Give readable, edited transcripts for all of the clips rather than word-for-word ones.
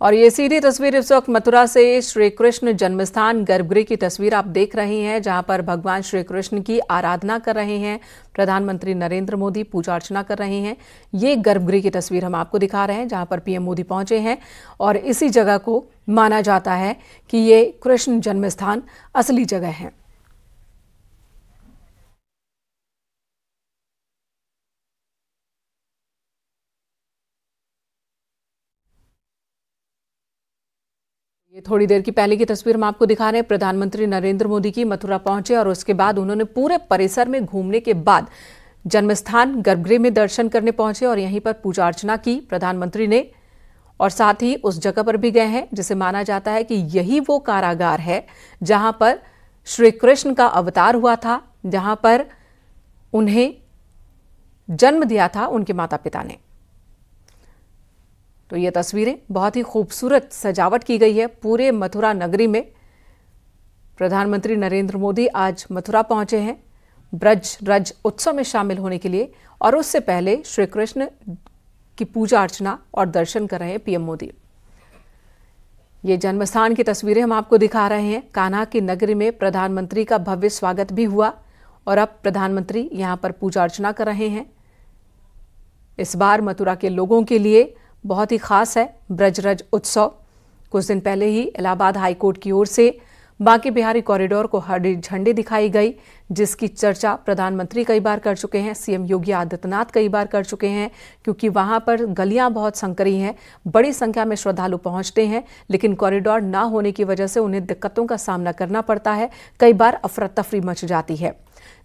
और ये सीधी तस्वीर इस वक्त मथुरा से श्री कृष्ण जन्मस्थान गर्भगृह की तस्वीर आप देख रहे हैं, जहां पर भगवान श्री कृष्ण की आराधना कर रहे हैं। प्रधानमंत्री नरेंद्र मोदी पूजा अर्चना कर रहे हैं। ये गर्भगृह की तस्वीर हम आपको दिखा रहे हैं, जहां पर पीएम मोदी पहुंचे हैं और इसी जगह को माना जाता है कि ये कृष्ण जन्मस्थान असली जगह है। ये थोड़ी देर की पहले की तस्वीर हम आपको दिखा रहे हैं। प्रधानमंत्री नरेंद्र मोदी की मथुरा पहुंचे और उसके बाद उन्होंने पूरे परिसर में घूमने के बाद जन्मस्थान गर्भगृह में दर्शन करने पहुंचे और यहीं पर पूजा अर्चना की प्रधानमंत्री ने। और साथ ही उस जगह पर भी गए हैं जिसे माना जाता है कि यही वो कारागार है जहां पर श्री कृष्ण का अवतार हुआ था, जहां पर उन्हें जन्म दिया था उनके माता पिता ने। तो ये तस्वीरें बहुत ही खूबसूरत सजावट की गई है पूरे मथुरा नगरी में। प्रधानमंत्री नरेंद्र मोदी आज मथुरा पहुंचे हैं ब्रज रज उत्सव में शामिल होने के लिए और उससे पहले श्री कृष्ण की पूजा अर्चना और दर्शन कर रहे हैं पीएम मोदी। ये जन्मस्थान की तस्वीरें हम आपको दिखा रहे हैं। कान्हा की नगरी में प्रधानमंत्री का भव्य स्वागत भी हुआ और अब प्रधानमंत्री यहां पर पूजा अर्चना कर रहे हैं। इस बार मथुरा के लोगों के लिए बहुत ही खास है ब्रजरज उत्सव। कुछ दिन पहले ही इलाहाबाद हाईकोर्ट की ओर से बांके बिहारी कॉरिडोर को हरी झंडी दिखाई गई, जिसकी चर्चा प्रधानमंत्री कई बार कर चुके हैं, सीएम योगी आदित्यनाथ कई बार कर चुके हैं, क्योंकि वहां पर गलियां बहुत संकरी हैं, बड़ी संख्या में श्रद्धालु पहुंचते हैं, लेकिन कॉरिडोर ना होने की वजह से उन्हें दिक्कतों का सामना करना पड़ता है। कई बार अफरा तफरी मच जाती है।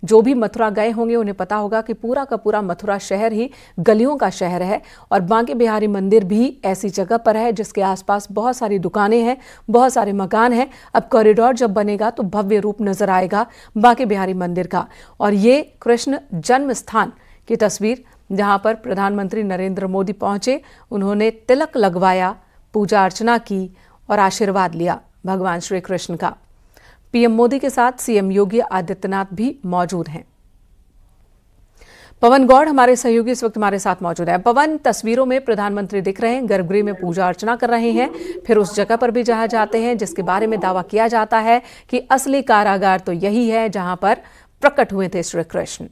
जो भी मथुरा गए होंगे उन्हें पता होगा कि पूरा का पूरा मथुरा शहर ही गलियों का शहर है और बांके बिहारी मंदिर भी ऐसी जगह पर है जिसके आसपास बहुत सारी दुकानें हैं, बहुत सारे मकान हैं। अब कॉरिडोर जब बनेगा तो भव्य रूप नजर आएगा बांके बिहारी मंदिर का। और ये कृष्ण जन्म स्थान की तस्वीर, जहां पर प्रधानमंत्री नरेंद्र मोदी पहुंचे, उन्होंने तिलक लगवाया, पूजा अर्चना की और आशीर्वाद लिया भगवान श्री कृष्ण का। पीएम मोदी के साथ सीएम योगी आदित्यनाथ भी मौजूद हैं। पवन गौड़ हमारे सहयोगी इस वक्त हमारे साथ मौजूद है। पवन, तस्वीरों में प्रधानमंत्री दिख रहे हैं, गर्भगृह में पूजा अर्चना कर रहे हैं, फिर उस जगह पर भी जहां जाते हैं जिसके बारे में दावा किया जाता है कि असली कारागार तो यही है जहां पर प्रकट हुए थे श्री कृष्ण।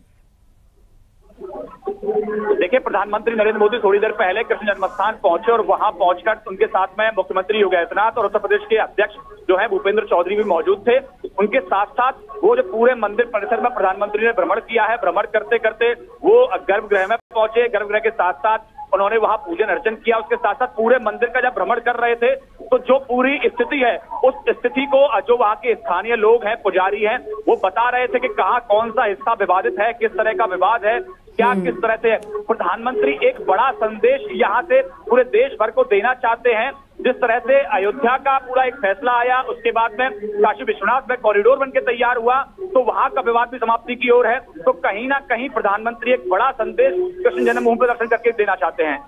देखिए, प्रधानमंत्री नरेंद्र मोदी थोड़ी देर पहले कृष्ण जन्मस्थान पहुंचे और वहां पहुंचकर उनके साथ में मुख्यमंत्री योगी आदित्यनाथ और उत्तर प्रदेश के अध्यक्ष जो है भूपेंद्र चौधरी भी मौजूद थे। उनके साथ साथ वो जो पूरे मंदिर परिसर में प्रधानमंत्री ने भ्रमण किया है, भ्रमण करते करते वो गर्भगृह में पहुंचे। गर्भगृह के साथ साथ उन्होंने वहां पूजन अर्चन किया। उसके साथ साथ पूरे मंदिर का जब भ्रमण कर रहे थे तो जो पूरी स्थिति है उस स्थिति को जो वहां के स्थानीय लोग हैं, पुजारी हैं, वो बता रहे थे कि कहाँ कौन सा हिस्सा विवादित है, किस तरह का विवाद है, क्या किस तरह से। प्रधानमंत्री एक बड़ा संदेश यहाँ से पूरे देश भर को देना चाहते हैं। जिस तरह से अयोध्या का पूरा एक फैसला आया, उसके बाद में काशी विश्वनाथ में कॉरिडोर बनके तैयार हुआ, तो वहां का विवाद भी समाप्ति की ओर है। तो कहीं ना कहीं प्रधानमंत्री एक बड़ा संदेश कृष्ण जन्मभूमि पर दर्शन करके देना चाहते हैं।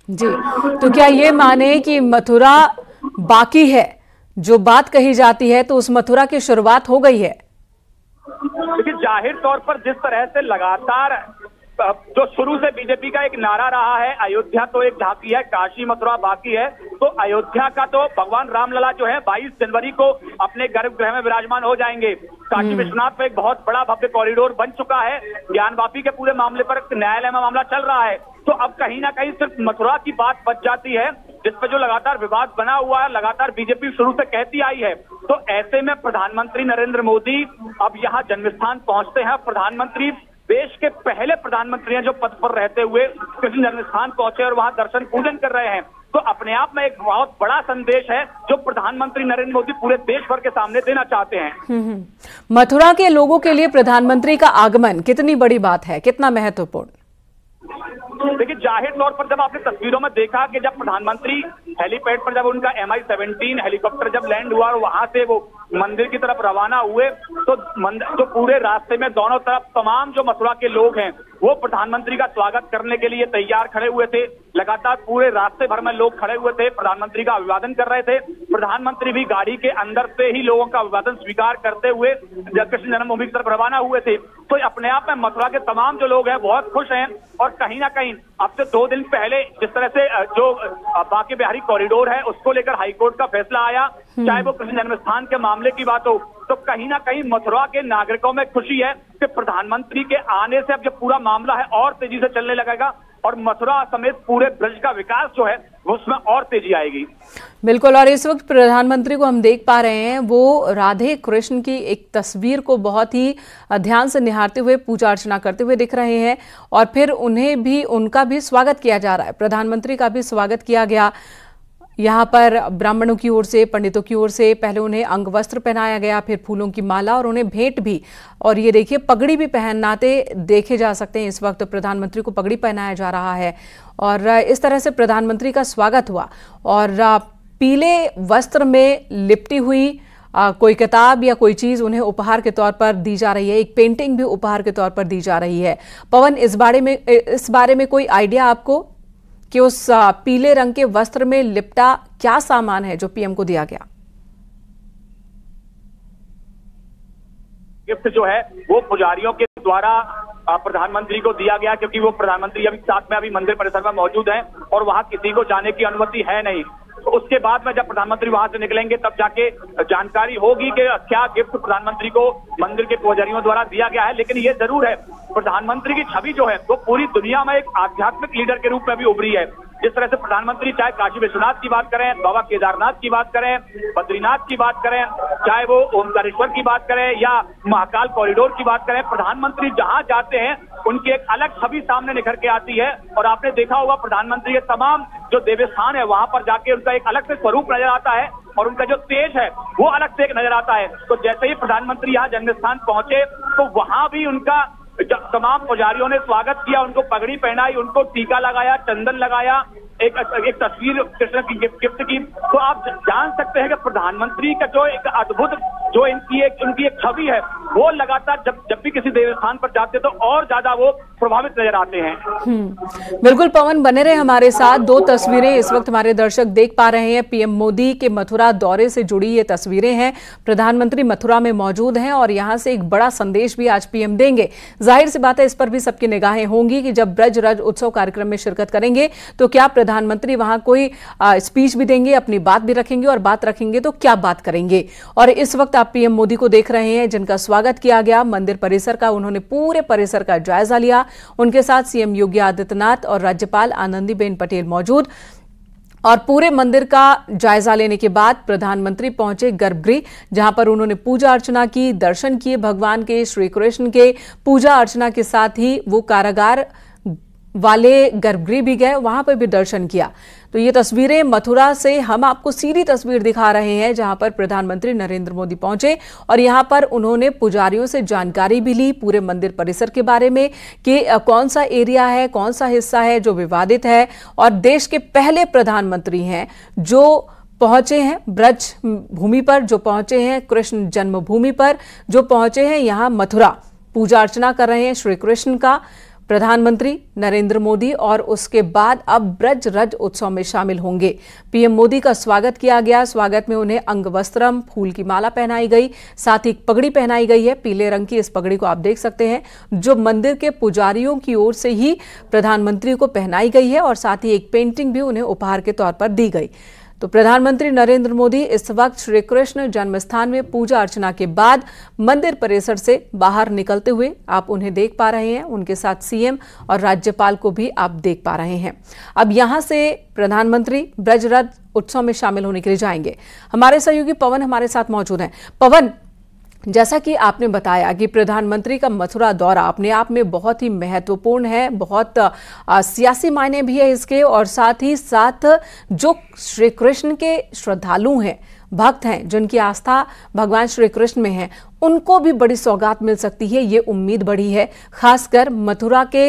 जी, तो क्या ये माने कि मथुरा बाकी है? जो बात कही जाती है तो उस मथुरा की शुरुआत हो गई है। देखिए, जाहिर तौर पर जिस तरह से लगातार जो शुरू से बीजेपी का एक नारा रहा है, अयोध्या तो एक झांकी है, काशी मथुरा बाकी है, तो अयोध्या का तो भगवान रामलला जो है 22 जनवरी को अपने गर्भगृह में विराजमान हो जाएंगे। काशी विश्वनाथ में एक बहुत बड़ा भव्य कॉरिडोर बन चुका है। ज्ञानवापी के पूरे मामले पर न्यायालय में मामला चल रहा है। तो अब कहीं ना कहीं सिर्फ मथुरा की बात बच जाती है, जिस पर जो लगातार विवाद बना हुआ है, लगातार बीजेपी शुरू से कहती आई है। तो ऐसे में प्रधानमंत्री नरेंद्र मोदी अब यहाँ जन्मस्थान पहुंचते हैं। प्रधानमंत्री देश के पहले प्रधानमंत्री हैं जो पद पर रहते हुए कृष्ण जन्मस्थान पहुंचे और वहां दर्शन पूजन कर रहे हैं। तो अपने आप में एक बहुत बड़ा संदेश है जो प्रधानमंत्री नरेंद्र मोदी पूरे देश भर के सामने देना चाहते हैं। मथुरा के लोगों के लिए प्रधानमंत्री का आगमन कितनी बड़ी बात है, कितना महत्वपूर्ण? देखिए, जाहिर तौर पर जब आपने तस्वीरों में देखा कि जब प्रधानमंत्री हेलीपैड पर जब उनका MI-17 हेलीकॉप्टर जब लैंड हुआ और वहां से वो मंदिर की तरफ रवाना हुए, तो जो पूरे रास्ते में दोनों तरफ तमाम जो मथुरा के लोग हैं वो प्रधानमंत्री का स्वागत करने के लिए तैयार खड़े हुए थे। लगातार पूरे रास्ते भर में लोग खड़े हुए थे, प्रधानमंत्री का अभिवादन कर रहे थे। प्रधानमंत्री भी गाड़ी के अंदर से ही लोगों का अभिवादन स्वीकार करते हुए कृष्ण जन्मभूमि की तरफ रवाना हुए थे। तो अपने आप में मथुरा के तमाम जो लोग हैं बहुत खुश हैं, और कहीं ना कहीं अब से 2 दिन पहले जिस तरह से जो बांके बिहारी कॉरिडोर है उसको लेकर हाईकोर्ट का फैसला आया, चाहे वो कृष्ण जन्मस्थान के मामले की बात हो, तो कहीं ना कहीं मथुरा के नागरिकों में खुशी है कि प्रधानमंत्री के आने से अब जो पूरा मामला है और तेजी से चलने लगेगा, और मथुरा समेत पूरे ब्रज का विकास जो है उसमें और तेजी आएगी। बिल्कुल। और इस वक्त प्रधानमंत्री को हम देख पा रहे हैं, वो राधे कृष्ण की एक तस्वीर को बहुत ही ध्यान से निहारते हुए पूजा अर्चना करते हुए दिख रहे हैं, और फिर उनका भी स्वागत किया जा रहा है। प्रधानमंत्री का भी स्वागत किया गया यहाँ पर ब्राह्मणों की ओर से, पंडितों की ओर से। पहले उन्हें अंगवस्त्र पहनाया गया, फिर फूलों की माला और उन्हें भेंट भी, और ये देखिए पगड़ी भी पहनाते देखे जा सकते हैं। इस वक्त प्रधानमंत्री को पगड़ी पहनाया जा रहा है, और इस तरह से प्रधानमंत्री का स्वागत हुआ। और पीले वस्त्र में लिपटी हुई कोई किताब या कोई चीज उन्हें उपहार के तौर पर दी जा रही है, एक पेंटिंग भी उपहार के तौर पर दी जा रही है। पवन, इस बारे में कोई आइडिया आपको कि उस पीले रंग के वस्त्र में लिपटा क्या सामान है जो पीएम को दिया गया? गिफ्ट जो है वो पुजारियों के द्वारा प्रधानमंत्री को दिया गया, क्योंकि वो प्रधानमंत्री अभी साथ में अभी मंदिर परिसर में मौजूद हैं और वहां किसी को जाने की अनुमति है नहीं। तो उसके बाद में जब प्रधानमंत्री वहां से निकलेंगे तब जाके जानकारी होगी कि क्या गिफ्ट प्रधानमंत्री को मंदिर के पुजारियों द्वारा दिया गया है। लेकिन ये जरूर है, प्रधानमंत्री की छवि जो है वो पूरी दुनिया में एक आध्यात्मिक लीडर के रूप में भी उभरी है। जिस तरह से प्रधानमंत्री चाहे काशी विश्वनाथ की बात करें, बाबा केदारनाथ की बात करें, बद्रीनाथ की बात करें, चाहे वो ओमकारेश्वर की बात करें या महाकाल कॉरिडोर की बात करें, प्रधानमंत्री जहां जाते हैं उनकी एक अलग छवि सामने निखर के आती है। और आपने देखा होगा प्रधानमंत्री के तमाम जो देवस्थान है वहां पर जाके उनका एक अलग से स्वरूप नजर आता है, और उनका जो तेज है वो अलग से एक नजर आता है। तो जैसे ही प्रधानमंत्री यहाँ जन्मस्थान पहुंचे तो वहां भी उनका तमाम पुजारियों ने स्वागत किया, उनको पगड़ी पहनाई, उनको टीका लगाया, चंदन लगाया, एक तस्वीर कृष्ण की गिफ्ट की। तो आप जान सकते हैं कि प्रधानमंत्री का जो एक अद्भुत जो उनकी एक छवि है वो लगातार जब भी किसी देवस्थान पर जाते तो और ज्यादा वो प्रभावित नजर आते हैं। बिल्कुल पवन, बने रहे हमारे साथ। 2 तस्वीरें इस वक्त हमारे दर्शक देख पा रहे हैं। पीएम मोदी के मथुरा दौरे से जुड़ी ये तस्वीरें हैं। प्रधानमंत्री मथुरा में मौजूद हैं और यहां से एक बड़ा संदेश भी आज पीएम देंगे। जाहिर सी बात है, इस पर भी सबकी निगाहें होंगी कि जब ब्रज रज उत्सव कार्यक्रम में शिरकत करेंगे तो क्या प्रधानमंत्री वहां कोई स्पीच भी देंगे, अपनी बात भी रखेंगे, और बात रखेंगे तो क्या बात करेंगे। और इस वक्त आप पीएम मोदी को देख रहे हैं जिनका स्वागत किया गया मंदिर परिसर का। उन्होंने पूरे परिसर का जायजा लिया। उनके साथ सीएम योगी आदित्यनाथ और राज्यपाल आनंदीबेन पटेल मौजूद। और पूरे मंदिर का जायजा लेने के बाद प्रधानमंत्री पहुंचे गर्भगृह, जहां पर उन्होंने पूजा अर्चना की, दर्शन किए भगवान के, श्री कृष्ण के। पूजा अर्चना के साथ ही वो कारागार वाले गर्भगृह भी गए, वहां पर भी दर्शन किया। तो ये तस्वीरें मथुरा से हम आपको सीधी तस्वीर दिखा रहे हैं, जहां पर प्रधानमंत्री नरेंद्र मोदी पहुंचे और यहां पर उन्होंने पुजारियों से जानकारी भी ली पूरे मंदिर परिसर के बारे में कि कौन सा एरिया है, कौन सा हिस्सा है जो विवादित है। और देश के पहले प्रधानमंत्री हैं जो पहुंचे हैं ब्रज भूमि पर, जो पहुंचे हैं कृष्ण जन्मभूमि पर, जो पहुंचे हैं यहां मथुरा। पूजा अर्चना कर रहे हैं श्री कृष्ण का प्रधानमंत्री नरेंद्र मोदी, और उसके बाद अब ब्रज रज उत्सव में शामिल होंगे। पीएम मोदी का स्वागत किया गया। स्वागत में उन्हें अंगवस्त्रम, फूल की माला पहनाई गई, साथ ही पगड़ी पहनाई गई है। पीले रंग की इस पगड़ी को आप देख सकते हैं, जो मंदिर के पुजारियों की ओर से ही प्रधानमंत्री को पहनाई गई है, और साथ ही एक पेंटिंग भी उन्हें उपहार के तौर पर दी गई। तो प्रधानमंत्री नरेंद्र मोदी इस वक्त श्री कृष्ण जन्मस्थान में पूजा अर्चना के बाद मंदिर परिसर से बाहर निकलते हुए आप उन्हें देख पा रहे हैं। उनके साथ सीएम और राज्यपाल को भी आप देख पा रहे हैं। अब यहां से प्रधानमंत्री ब्रज रथ उत्सव में शामिल होने के लिए जाएंगे। हमारे सहयोगी पवन हमारे साथ मौजूद हैं। पवन, जैसा कि आपने बताया कि प्रधानमंत्री का मथुरा दौरा अपने आप में बहुत ही महत्वपूर्ण है, बहुत सियासी मायने भी है इसके, और साथ ही साथ जो श्री कृष्ण के श्रद्धालु हैं, भक्त हैं, जिनकी आस्था भगवान श्री कृष्ण में है, उनको भी बड़ी सौगात मिल सकती है, ये उम्मीद बढ़ी है। खासकर मथुरा के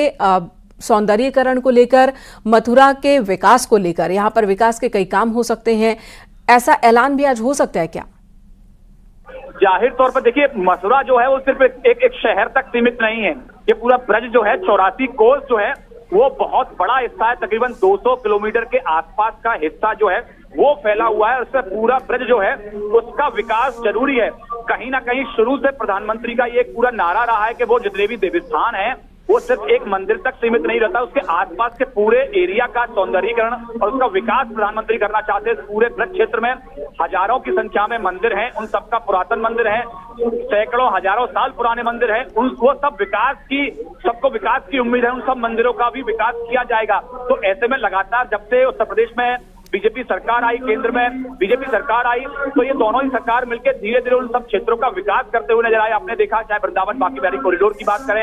सौंदर्यीकरण को लेकर, मथुरा के विकास को लेकर, यहाँ पर विकास के कई काम हो सकते हैं। ऐसा ऐलान भी आज हो सकता है क्या? जाहिर तौर पर देखिए, मथुरा जो है वो सिर्फ एक शहर तक सीमित नहीं है। ये पूरा ब्रज जो है 84 कोस जो है वो बहुत बड़ा हिस्सा है, तकरीबन 200 किलोमीटर के आसपास का हिस्सा जो है वो फैला हुआ है। उससे पूरा ब्रज जो है उसका विकास जरूरी है। कहीं ना कहीं शुरू से प्रधानमंत्री का ये पूरा नारा रहा है कि वो जितने भी देवस्थान है वो सिर्फ एक मंदिर तक सीमित नहीं रहता, उसके आसपास के पूरे एरिया का सौंदर्यीकरण और उसका विकास प्रधानमंत्री करना चाहते हैं। पूरे ब्रज क्षेत्र में हजारों की संख्या में मंदिर हैं, उन सबका पुरातन मंदिर है, सैकड़ों हजारों साल पुराने मंदिर हैं, वो सब सबको विकास की उम्मीद है, उन सब मंदिरों का भी विकास किया जाएगा। तो ऐसे में लगातार जब से उत्तर प्रदेश में बीजेपी सरकार आई, केंद्र में बीजेपी सरकार आई, तो ये दोनों ही सरकार मिलकर धीरे धीरे उन सब क्षेत्रों का विकास करते हुए नजर आए। आपने देखा, चाहे वृंदावन बांके बिहारी कॉरिडोर की बात करें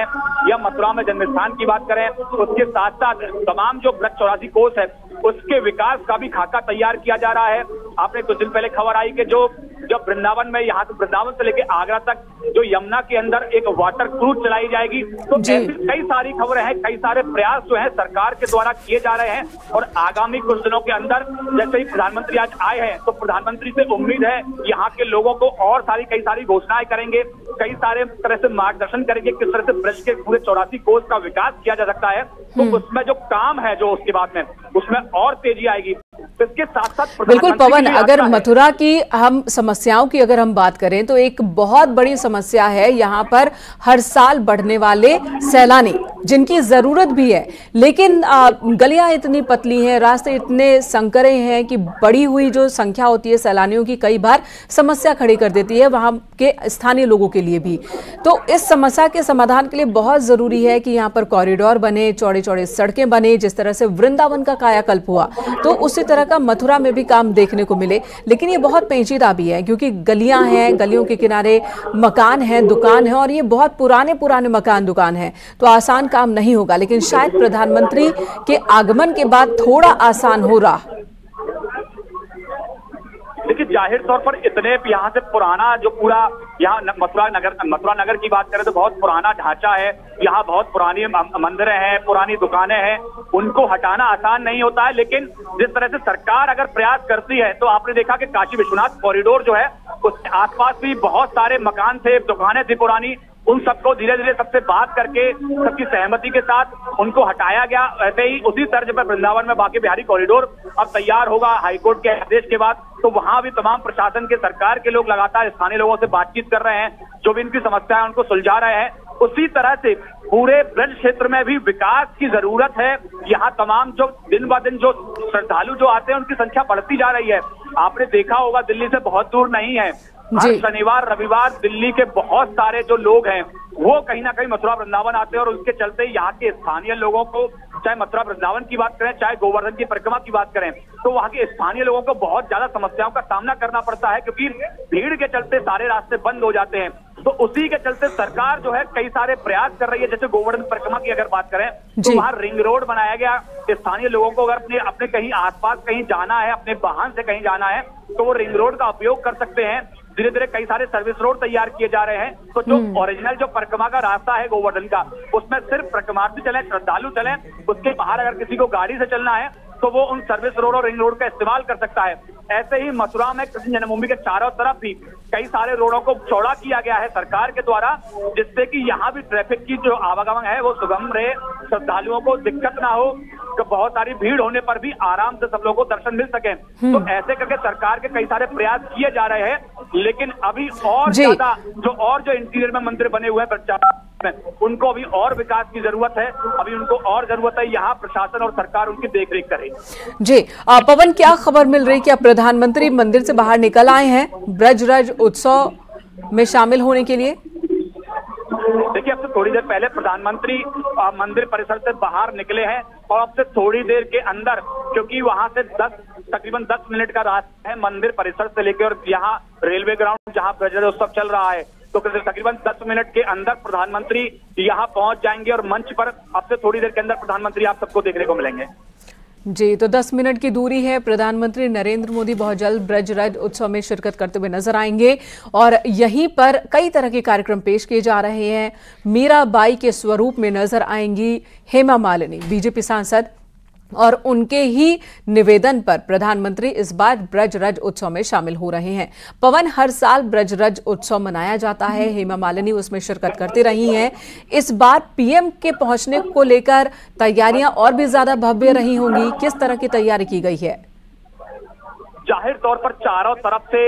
या मथुरा में जन्म स्थान की बात करें, उसके साथ साथ तमाम जो ब्रज 84 कोस है उसके विकास का भी खाका तैयार किया जा रहा है। आपने कुछ दिन पहले खबर आई कि जब वृंदावन में, यहाँ से वृंदावन से लेकर आगरा तक जो यमुना के अंदर एक वाटर क्रूज चलाई जाएगी। तो ऐसी कई सारी खबरें हैं, कई सारे प्रयास जो है सरकार के द्वारा किए जा रहे हैं और आगामी कुछ दिनों के अंदर जैसे ही प्रधानमंत्री आज आए हैं तो प्रधानमंत्री से उम्मीद है यहाँ के लोगों को और कई सारी घोषणाएं करेंगे, कई सारे तरह से मार्गदर्शन करेंगे किस तरह से ब्रज के पूरे 84 कोस का विकास किया जा सकता है। तो उसमें जो काम है जो उसके बाद में उसमें और तेजी आएगी। इसके साथ साथ बिल्कुल पवन, अगर मथुरा की हम समस्याओं की अगर हम बात करें तो एक बहुत बड़ी समस्या है यहाँ पर हर साल बढ़ने वाले सैलानी, जिनकी जरूरत भी है, लेकिन गलियां इतनी पतली हैं, रास्ते इतने संकरे हैं कि बढ़ी हुई जो संख्या होती है सैलानियों की कई बार समस्या खड़ी कर देती है वहां के स्थानीय लोगों के लिए भी। तो इस समस्या के समाधान के लिए बहुत जरूरी है कि यहाँ पर कॉरिडोर बने, चौड़े चौड़े सड़कें बने, जिस तरह से वृंदावन का कायाकल्प हुआ तो उसी तरह का मथुरा में भी काम देखने को मिले। लेकिन ये बहुत पेचीदा भी है क्योंकि गलियां हैं, गलियों के किनारे मकान हैं, दुकान है और ये बहुत पुराने मकान दुकान है, तो आसान काम नहीं होगा। लेकिन शायद प्रधानमंत्री के आगमन के बाद थोड़ा आसान हो रहा। देखिए, जाहिर तौर पर इतने यहाँ से पुराना जो पूरा यहाँ मथुरा नगर की बात करें तो बहुत पुराना ढांचा है, यहाँ बहुत पुरानी मंदिरें हैं, पुरानी दुकानें हैं, उनको हटाना आसान नहीं होता है। लेकिन जिस तरह से सरकार अगर प्रयास करती है तो आपने देखा कि काशी विश्वनाथ कॉरिडोर जो है उसके आसपास भी बहुत सारे मकान थे, दुकानें थी पुरानी, उन सबको धीरे धीरे सबसे बात करके सबकी सहमति के साथ उनको हटाया गया। ऐसे ही उसी तर्ज पर वृंदावन में बांके बिहारी कॉरिडोर अब तैयार होगा हाईकोर्ट के आदेश के बाद, तो वहां भी तमाम प्रशासन के, सरकार के लोग लगातार स्थानीय लोगों से बातचीत कर रहे हैं, जो भी इनकी समस्या है उनको सुलझा रहे हैं। उसी तरह से पूरे ब्रज क्षेत्र में भी विकास की जरूरत है। यहाँ तमाम जो दिन ब दिन जो श्रद्धालु जो आते हैं उनकी संख्या बढ़ती जा रही है। आपने देखा होगा दिल्ली से बहुत दूर नहीं है, हर शनिवार रविवार दिल्ली के बहुत सारे जो लोग हैं वो कहीं ना कहीं मथुरा वृंदावन आते हैं और उसके चलते यहाँ के स्थानीय लोगों को, चाहे मथुरा वृंदावन की बात करें चाहे गोवर्धन की परिक्रमा की बात करें, तो वहाँ के स्थानीय लोगों को बहुत ज्यादा समस्याओं का सामना करना पड़ता है क्योंकि भीड़ के चलते सारे रास्ते बंद हो जाते हैं। तो उसी के चलते सरकार जो है कई सारे प्रयास कर रही है। जैसे गोवर्धन परिक्रमा की अगर बात करें तो वहाँ रिंग रोड बनाया गया, स्थानीय लोगों को अगर अपने कहीं आसपास कहीं जाना है, अपने वाहन से कहीं जाना है तो वो रिंग रोड का उपयोग कर सकते हैं। धीरे धीरे कई सारे सर्विस रोड तैयार किए जा रहे हैं। तो जो ओरिजिनल जो परिक्रमा का रास्ता है गोवर्धन का, उसमें सिर्फ परिक्रमार्थी चले, श्रद्धालु चले, उसके बाहर अगर किसी को गाड़ी से चलना है तो वो उन सर्विस रोड और रिंग रोड का इस्तेमाल कर सकता है। ऐसे ही मथुरा में कृष्ण जन्मभूमि के चारों तरफ भी कई सारे रोडों को चौड़ा किया गया है सरकार के द्वारा, जिससे कि यहाँ भी ट्रैफिक की जो आवागमन है वो सुगम रहे, श्रद्धालुओं को दिक्कत ना हो, कि बहुत सारी भीड़ होने पर भी आराम से सब लोगों को दर्शन मिल सके। तो ऐसे करके सरकार के कई सारे प्रयास किए जा रहे हैं। लेकिन अभी और ज्यादा जो इंटीरियर में मंदिर बने हुए हैं उनको अभी और विकास की जरूरत है, अभी उनको और जरूरत है यहाँ प्रशासन और सरकार उनकी देखरेख करे। जी पवन, क्या खबर मिल रही, क्या प्रधानमंत्री मंदिर से बाहर निकल आए हैं ब्रज रज उत्सव में शामिल होने के लिए? देखिए, अब से थोड़ी देर पहले प्रधानमंत्री मंदिर परिसर से बाहर निकले हैं और अब से थोड़ी देर के अंदर, क्योंकि वहां से तकरीबन 10 मिनट का रास्ता है मंदिर परिसर से लेकर और यहाँ रेलवे ग्राउंड जहाँ ब्रज रज उत्सव चल रहा है, तो तकरीबन 10 मिनट के अंदर प्रधानमंत्री यहाँ पहुंच जाएंगे और मंच पर अब से थोड़ी देर के अंदर प्रधानमंत्री आप सबको देखने को मिलेंगे। जी, तो 10 मिनट की दूरी है। प्रधानमंत्री नरेंद्र मोदी बहुत जल्द ब्रज रज उत्सव में शिरकत करते हुए नजर आएंगे और यहीं पर कई तरह के कार्यक्रम पेश किए जा रहे हैं। मीराबाई के स्वरूप में नजर आएंगी हेमा मालिनी, बीजेपी सांसद और उनके ही निवेदन पर प्रधानमंत्री इस बार ब्रज रज उत्सव में शामिल हो रहे हैं। पवन, हर साल ब्रज रज उत्सव मनाया जाता है, हेमा मालिनी उसमें शिरकत करती रही हैं। इस बार पीएम के पहुंचने को लेकर तैयारियां और भी ज्यादा भव्य रही होंगी, किस तरह की तैयारी की गई है? जाहिर तौर पर चारों तरफ से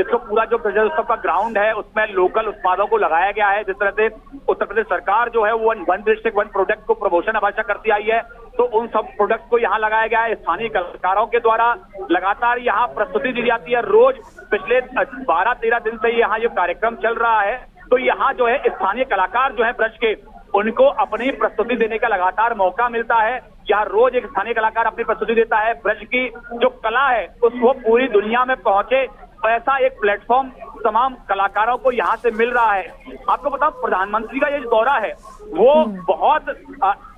इसको पूरा जो ब्रज उत्सव का ग्राउंड है उसमें लोकल उत्पादों को लगाया गया है। जिस तरह से उत्तर प्रदेश सरकार जो है वो वन डिस्ट्रिक्ट वन प्रोडक्ट को प्रमोशन हमेशा करती आई है, तो उन सब प्रोडक्ट को यहाँ लगाया गया है। स्थानीय कलाकारों के द्वारा लगातार यहाँ प्रस्तुति दी जाती है। रोज पिछले 12-13 दिन से यहाँ ये कार्यक्रम चल रहा है। तो यहाँ जो है स्थानीय कलाकार जो है ब्रज के, उनको अपनी प्रस्तुति देने का लगातार मौका मिलता है। यहाँ रोज एक स्थानीय कलाकार अपनी प्रस्तुति देता है। ब्रज की जो कला है उसको पूरी दुनिया में पहुंचे, ऐसा एक प्लेटफॉर्म तमाम कलाकारों को यहाँ से मिल रहा है। आपको बताऊं, प्रधानमंत्री का ये जो दौरा है वो बहुत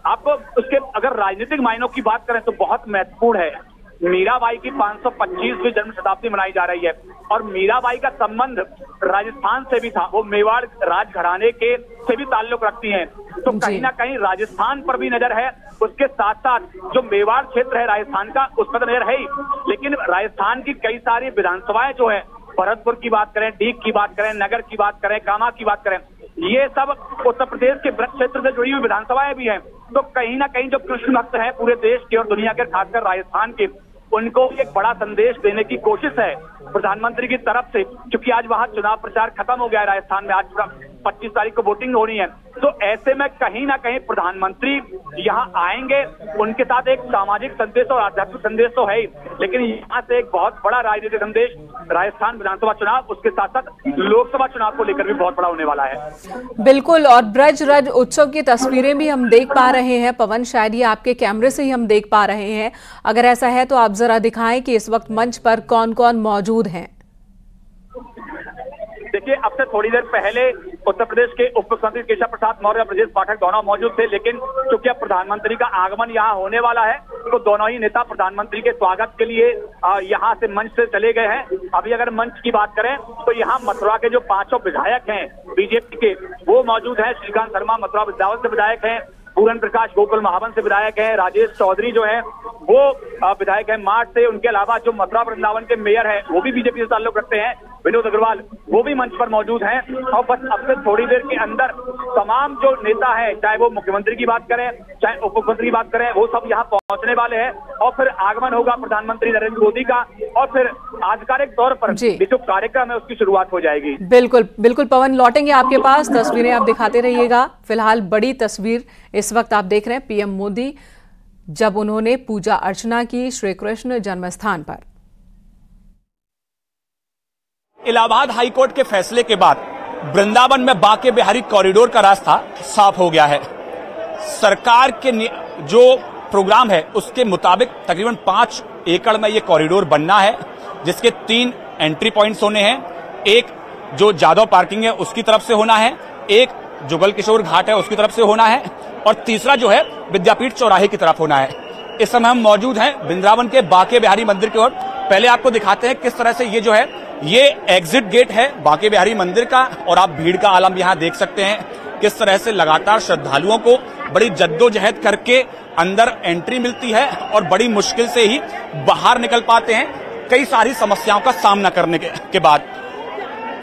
आपको उसके अगर राजनीतिक मायनों की बात करें तो बहुत महत्वपूर्ण है। मीराबाई की 525वीं जन्म शताब्दी मनाई जा रही है और मीराबाई का संबंध राजस्थान से भी था। वो मेवाड़ राजघराने के से भी ताल्लुक रखती हैं, तो कहीं ना कहीं राजस्थान पर भी नजर है। उसके साथ साथ जो मेवाड़ क्षेत्र है राजस्थान का, उस पर नजर है ही, लेकिन राजस्थान की कई सारी विधानसभाएं जो है, भरतपुर की बात करें, डीग की बात करें, नगर की बात करें, कामा की बात करें, ये सब उत्तर प्रदेश के ब्रज क्षेत्र से जुड़ी हुई विधानसभाएं भी हैं। तो कहीं ना कहीं जो कृष्ण भक्त हैं पूरे देश के और दुनिया के, खासकर राजस्थान के, उनको एक बड़ा संदेश देने की कोशिश है प्रधानमंत्री की तरफ से, क्योंकि आज वहां चुनाव प्रचार खत्म हो गया है राजस्थान में। आज 25 तारीख को वोटिंग होनी है, तो ऐसे में कहीं ना कहीं प्रधानमंत्री यहाँ आएंगे। उनके साथ एक सामाजिक संदेश और आध्यात्मिक संदेश तो है ही, लेकिन यहाँ से एक बहुत बड़ा राजनीतिक संदेश राजस्थान विधानसभा चुनाव, उसके साथ साथ लोकसभा चुनाव को लेकर भी बहुत बड़ा होने वाला है। बिल्कुल, और ब्रज रज उत्सव की तस्वीरें भी हम देख पा रहे हैं। पवन, शायद ये आपके कैमरे से ही हम देख पा रहे हैं। अगर ऐसा है तो आप जरा दिखाएं कि इस वक्त मंच पर कौन कौन मौजूद हैं। देखिए, अब से थोड़ी देर पहले उत्तर प्रदेश के उप मुख्यमंत्री केशव प्रसाद मौर्य, ब्रजेश पाठक दोनों मौजूद थे, लेकिन क्योंकि अब प्रधानमंत्री का आगमन यहाँ होने वाला है तो दोनों ही नेता प्रधानमंत्री के स्वागत के लिए यहाँ से मंच से चले गए हैं। अभी अगर मंच की बात करें तो यहाँ मथुरा के जो 5 विधायक हैं बीजेपी के, वो मौजूद हैं। श्रीकांत शर्मा मथुरा वृंदावन से विधायक हैं, पूरन प्रकाश गोकुल महावन से विधायक है, राजेश चौधरी जो है वो विधायक है मार्च से। उनके अलावा जो मथुरा वृंदावन के मेयर है वो भी बीजेपी से ताल्लुक रखते हैं, विनोद अग्रवाल, वो भी मंच पर मौजूद हैं। और बस अब से थोड़ी देर के अंदर तमाम जो नेता है, चाहे वो मुख्यमंत्री की बात करें चाहे उप मुख्यमंत्री की बात करें, वो सब यहाँ पहुंचने वाले हैं और फिर आगमन होगा प्रधानमंत्री नरेंद्र मोदी का और फिर आधिकारिक तौर पर ये जो कार्यक्रम है उसकी शुरुआत हो जाएगी। बिल्कुल बिल्कुल पवन, लौटेंगे आपके पास, तस्वीरें आप दिखाते रहिएगा। फिलहाल बड़ी तस्वीर इस वक्त आप देख रहे हैं पीएम मोदी जब उन्होंने पूजा अर्चना की श्री कृष्ण जन्मस्थान पर। इलाहाबाद हाईकोर्ट के फैसले के बाद वृंदावन में बांके बिहारी कॉरिडोर का रास्ता साफ हो गया है। सरकार के जो प्रोग्राम है उसके मुताबिक तकरीबन 5 एकड़ में ये कॉरिडोर बनना है, जिसके 3 एंट्री पॉइंट्स होने हैं। एक जो जादव पार्किंग है उसकी तरफ से होना है, एक जुगल किशोर घाट है उसकी तरफ से होना है और तीसरा जो है विद्यापीठ चौराहे की तरफ होना है। इस समय हम मौजूद हैं वृंदावन के बांके बिहारी मंदिर की ओर। पहले आपको दिखाते हैं किस तरह से ये जो है ये एग्जिट गेट है बांके बिहारी मंदिर का, और आप भीड़ का आलम यहाँ देख सकते हैं किस तरह से लगातार श्रद्धालुओं को बड़ी जद्दोजहद करके अंदर एंट्री मिलती है और बड़ी मुश्किल से ही बाहर निकल पाते हैं, कई सारी समस्याओं का सामना करने के बाद।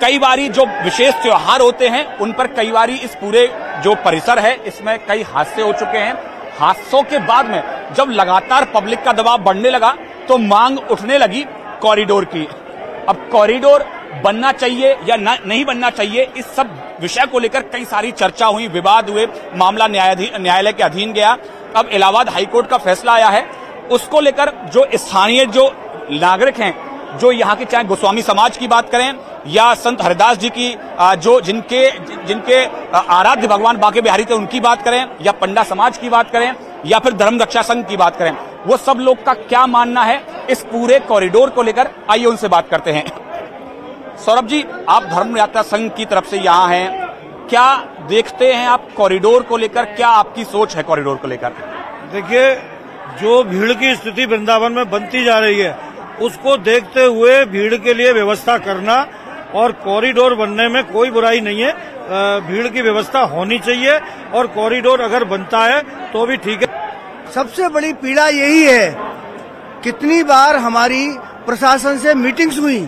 कई बारी जो विशेष त्योहार होते हैं उन पर कई बारी इस पूरे जो परिसर है इसमें कई हादसे हो चुके हैं। हादसों के बाद में जब लगातार पब्लिक का दबाव बढ़ने लगा तो मांग उठने लगी कॉरिडोर की। अब कॉरिडोर बनना चाहिए या नहीं बनना चाहिए, इस सब विषय को लेकर कई सारी चर्चा हुई, विवाद हुए, मामला न्यायालय के अधीन गया। अब इलाहाबाद हाईकोर्ट का फैसला आया है, उसको लेकर जो स्थानीय जो नागरिक हैं, जो यहाँ के चाहे गोस्वामी समाज की बात करें या संत हरिदास जी की जो जिनके आराध्य भगवान बांके बिहारी थे उनकी बात करें, या पंडा समाज की बात करें, या फिर धर्म रक्षा संघ की बात करें, वो सब लोग का क्या मानना है इस पूरे कॉरिडोर को लेकर, आइए उनसे बात करते हैं। सौरभ जी, आप धर्म यात्रा संघ की तरफ से यहाँ हैं, क्या देखते हैं आप कॉरिडोर को लेकर, क्या आपकी सोच है कॉरिडोर को लेकर? देखिए, जो भीड़ की स्थिति वृंदावन में बनती जा रही है उसको देखते हुए भीड़ के लिए व्यवस्था करना और कॉरिडोर बनने में कोई बुराई नहीं है। भीड़ की व्यवस्था होनी चाहिए और कॉरिडोर अगर बनता है तो भी ठीक है। सबसे बड़ी पीड़ा यही है, कितनी बार हमारी प्रशासन से मीटिंग्स हुई,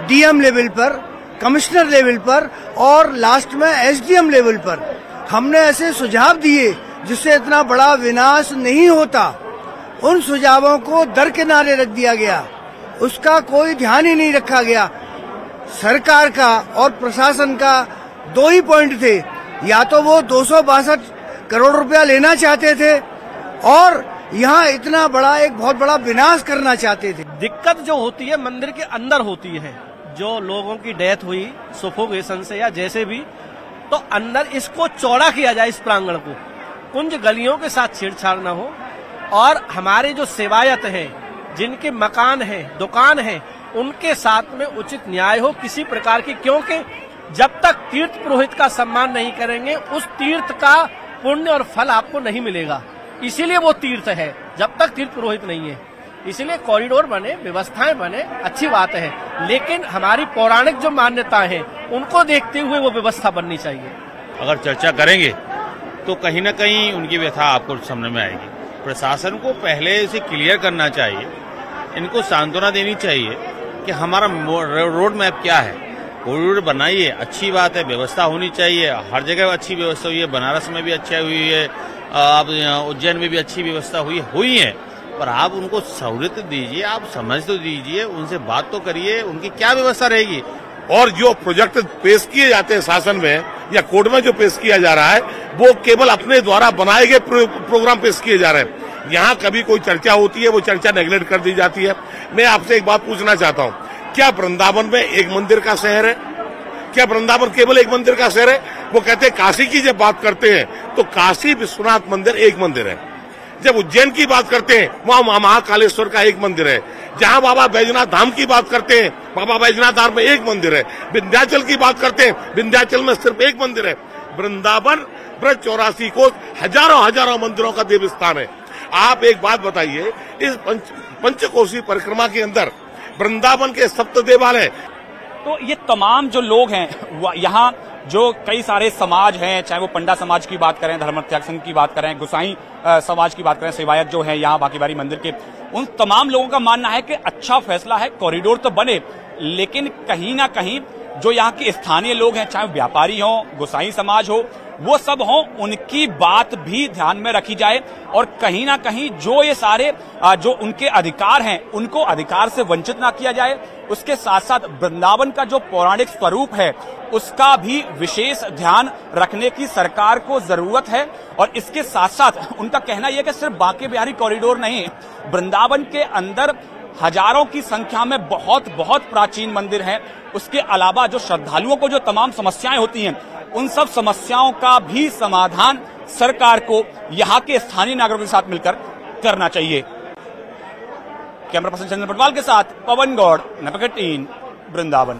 डीएम लेवल पर, कमिश्नर लेवल पर और लास्ट में एसडीएम लेवल पर। हमने ऐसे सुझाव दिए जिससे इतना बड़ा विनाश नहीं होता। उन सुझावों को दरकिनारे रख दिया गया, उसका कोई ध्यान ही नहीं रखा गया। सरकार का और प्रशासन का दो ही पॉइंट थे, या तो वो 262 करोड़ रुपया लेना चाहते थे और यहाँ इतना बड़ा एक बहुत बड़ा विनाश करना चाहते थे। दिक्कत जो होती है मंदिर के अंदर होती है, जो लोगों की डेथ हुई सुफोकेशन से या जैसे भी, तो अंदर इसको चौड़ा किया जाए, इस प्रांगण को, कुंज गलियों के साथ छेड़छाड़ न हो और हमारे जो सेवायत हैं, जिनके मकान हैं, दुकान हैं, उनके साथ में उचित न्याय हो किसी प्रकार की, क्योंकि जब तक तीर्थ पुरोहित का सम्मान नहीं करेंगे उस तीर्थ का पुण्य और फल आपको नहीं मिलेगा। इसीलिए वो तीर्थ है, जब तक तीर्थ पुरोहित नहीं है। इसलिए कॉरिडोर बने, व्यवस्थाएं बने, अच्छी बात है, लेकिन हमारी पौराणिक जो मान्यताएं हैं उनको देखते हुए वो व्यवस्था बननी चाहिए। अगर चर्चा करेंगे तो कहीं न कहीं उनकी व्यथा आपको सामने में आएगी। प्रशासन को पहले इसे क्लियर करना चाहिए, इनको सांत्वना देनी चाहिए कि हमारा रोड मैप क्या है। कॉरिडोर बनाइए, अच्छी बात है, व्यवस्था होनी चाहिए, हर जगह अच्छी व्यवस्था हुई है, बनारस में भी अच्छा हुई है, आप उज्जैन में भी अच्छी व्यवस्था हुई है, पर आप उनको सहूलियत दीजिए, आप समझ तो दीजिए, उनसे बात तो करिए, उनकी क्या व्यवस्था रहेगी। और जो प्रोजेक्ट पेश किए जाते हैं शासन में या कोर्ट में जो पेश किया जा रहा है, वो केवल अपने द्वारा बनाए गए प्रोग्राम पेश किए जा रहे हैं। यहाँ कभी कोई चर्चा होती है, वो चर्चा नेगलेक्ट कर दी जाती है। मैं आपसे एक बात पूछना चाहता हूँ, क्या वृंदावन में एक मंदिर का शहर है? क्या वृंदावन केवल एक मंदिर का शहर है? वो कहते हैं काशी की जब बात करते हैं तो काशी विश्वनाथ मंदिर एक मंदिर है। जब उज्जैन की बात करते हैं वहाँ महाकालेश्वर का एक मंदिर है। जहाँ बाबा बैजनाथ धाम की बात करते हैं, बाबा बैजनाथ धाम में एक मंदिर है। विंध्याचल की बात करते हैं, विंध्याचल में सिर्फ एक मंदिर है। वृंदावन ब्रज 84 को हजारों मंदिरों का देव स्थान है। आप एक बात बताइए, इस पंचकोशी परिक्रमा के अंदर वृंदावन के सप्त देवालय, तो ये तमाम जो लोग हैं यहाँ, जो कई सारे समाज हैं, चाहे वो पंडा समाज की बात करें, धर्मत्याग संघ की बात करें, गोसाई समाज की बात करें, सेवायत जो है यहाँ बांकीबारी मंदिर के, उन तमाम लोगों का मानना है कि अच्छा फैसला है, कॉरिडोर तो बने, लेकिन कहीं ना कहीं जो यहाँ के स्थानीय लोग हैं, चाहे व्यापारी हो, गोसाई समाज हो, वो सब हो, उनकी बात भी ध्यान में रखी जाए और कहीं ना कहीं जो ये सारे जो उनके अधिकार हैं उनको अधिकार से वंचित ना किया जाए। उसके साथ साथ वृंदावन का जो पौराणिक स्वरूप है उसका भी विशेष ध्यान रखने की सरकार को जरूरत है। और इसके साथ साथ उनका कहना यह कि सिर्फ बांके बिहारी कॉरिडोर नहीं, वृंदावन के अंदर हजारों की संख्या में बहुत प्राचीन मंदिर हैं। उसके अलावा जो श्रद्धालुओं को जो तमाम समस्याएं होती हैं, उन सब समस्याओं का भी समाधान सरकार को यहाँ के स्थानीय नागरिकों के साथ मिलकर करना चाहिए। कैमरा पर्सन चंद्र पटवाल के साथ पवन गौड़, नेपक 18, वृंदावन।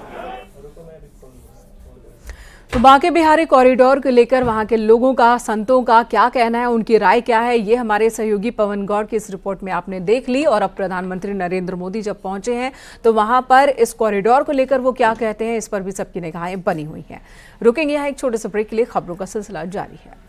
तो बांके बिहारी कॉरिडोर को लेकर वहां के लोगों का, संतों का क्या कहना है, उनकी राय क्या है, ये हमारे सहयोगी पवन गौड़ की इस रिपोर्ट में आपने देख ली। और अब प्रधानमंत्री नरेंद्र मोदी जब पहुंचे हैं तो वहां पर इस कॉरिडोर को लेकर वो क्या कहते हैं, इस पर भी सबकी निगाहें बनी हुई हैं। रुकेंगे यहाँ एक छोटे से ब्रेक के लिए, खबरों का सिलसिला जारी है।